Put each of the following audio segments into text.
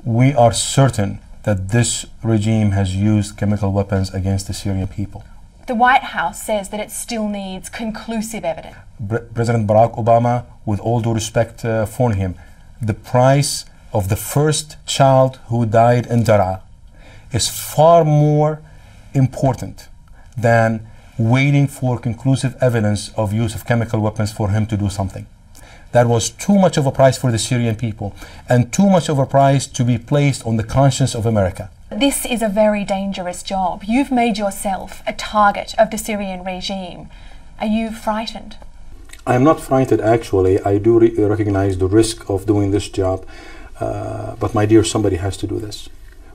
We are certain that this regime has used chemical weapons against the Syrian people. The White House says that it still needs conclusive evidence. President Barack Obama, with all due respect for him, the price of the first child who died in Daraa is far more important than waiting for conclusive evidence of use of chemical weapons for him to do something. That was too much of a price for the Syrian people, and too much of a price to be placed on the conscience of America. This is a very dangerous job. You've made yourself a target of the Syrian regime. Are you frightened? I am not frightened, actually. I do recognize the risk of doing this job, but my dear, somebody has to do this.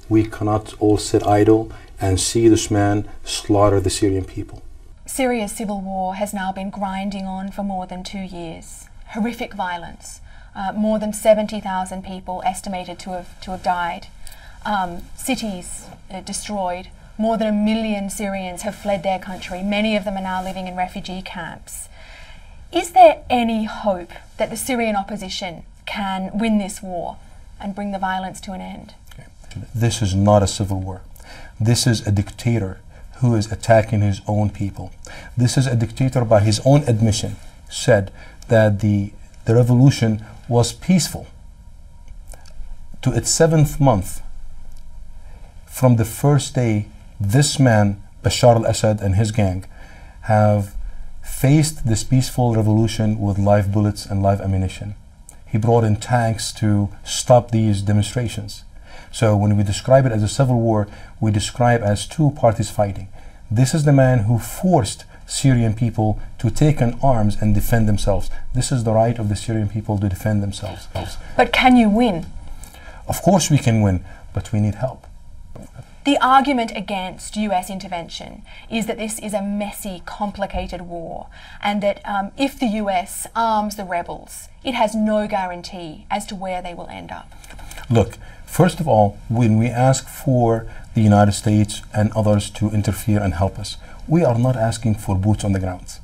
We cannot all sit idle and see this man slaughter the Syrian people. Syria's civil war has now been grinding on for more than 2 years. Horrific violence. More than 70,000 people estimated to have died. Cities destroyed. More than 1 million Syrians have fled their country. Many of them are now living in refugee camps. Is there any hope that the Syrian opposition can win this war and bring the violence to an end? This is not a civil war. This is a dictator who is attacking his own people. This is a dictator, by his own admission, said that the revolution was peaceful. To its 7th month, from the first day, this man, Bashar al-Assad, and his gang have faced this peaceful revolution with live bullets and live ammunition. He brought in tanks to stop these demonstrations. So when we describe it as a civil war, we describe as two parties fighting. This is the man who forced Syrian people to take in arms and defend themselves. This is the right of the Syrian people to defend themselves. But can you win? Of course we can win, but we need help. The argument against US intervention is that this is a messy, complicated war, and that if the US arms the rebels, it has no guarantee as to where they will end up. Look, first of all, when we ask for the United States and others to interfere and help us, we are not asking for boots on the ground.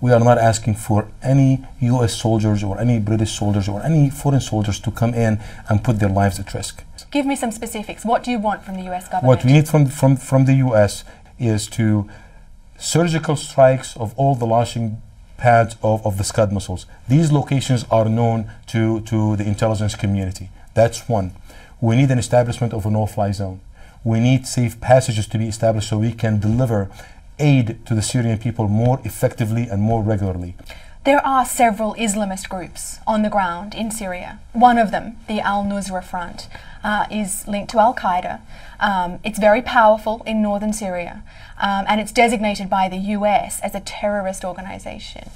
We are not asking for any US soldiers or any British soldiers or any foreign soldiers to come in and put their lives at risk. Give me some specifics. What do you want from the US government? What we need from the US is to surgical strikes of all the launching pads of the Scud missiles. These locations are known to the intelligence community. That's one. We need an establishment of a no-fly zone. We need safe passages to be established so we can deliver aid to the Syrian people more effectively and more regularly. There are several Islamist groups on the ground in Syria. One of them, the Al-Nusra Front, is linked to Al-Qaeda. It's very powerful in northern Syria, and it's designated by the US as a terrorist organization.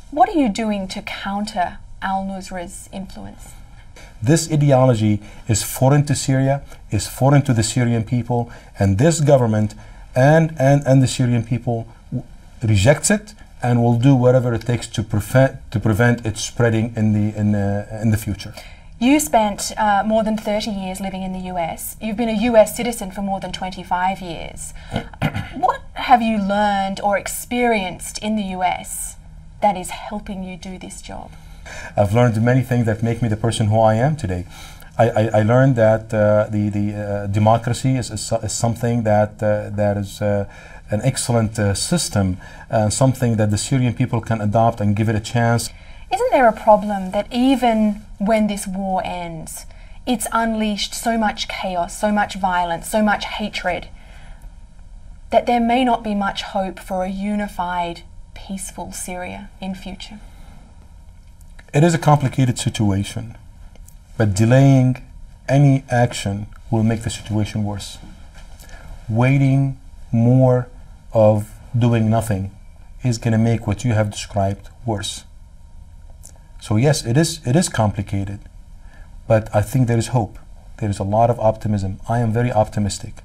What are you doing to counter Al-Nusra's influence? This ideology is foreign to Syria, is foreign to the Syrian people, and this government and the Syrian people rejects it and will do whatever it takes to prevent it spreading in the future. You spent more than 30 years living in the US. You've been a US citizen for more than 25 years. What have you learned or experienced in the US that is helping you do this job? I've learned many things that make me the person who I am today. I learned that the democracy is something that is an excellent system, something that the Syrian people can adopt and give it a chance. Isn't there a problem that even when this war ends, it's unleashed so much chaos, so much violence, so much hatred, that there may not be much hope for a unified, peaceful Syria in future? It is a complicated situation, but delaying any action will make the situation worse. Waiting more of doing nothing is going to make what you have described worse. So yes, it is complicated, but I think there is hope. There is a lot of optimism. I am very optimistic.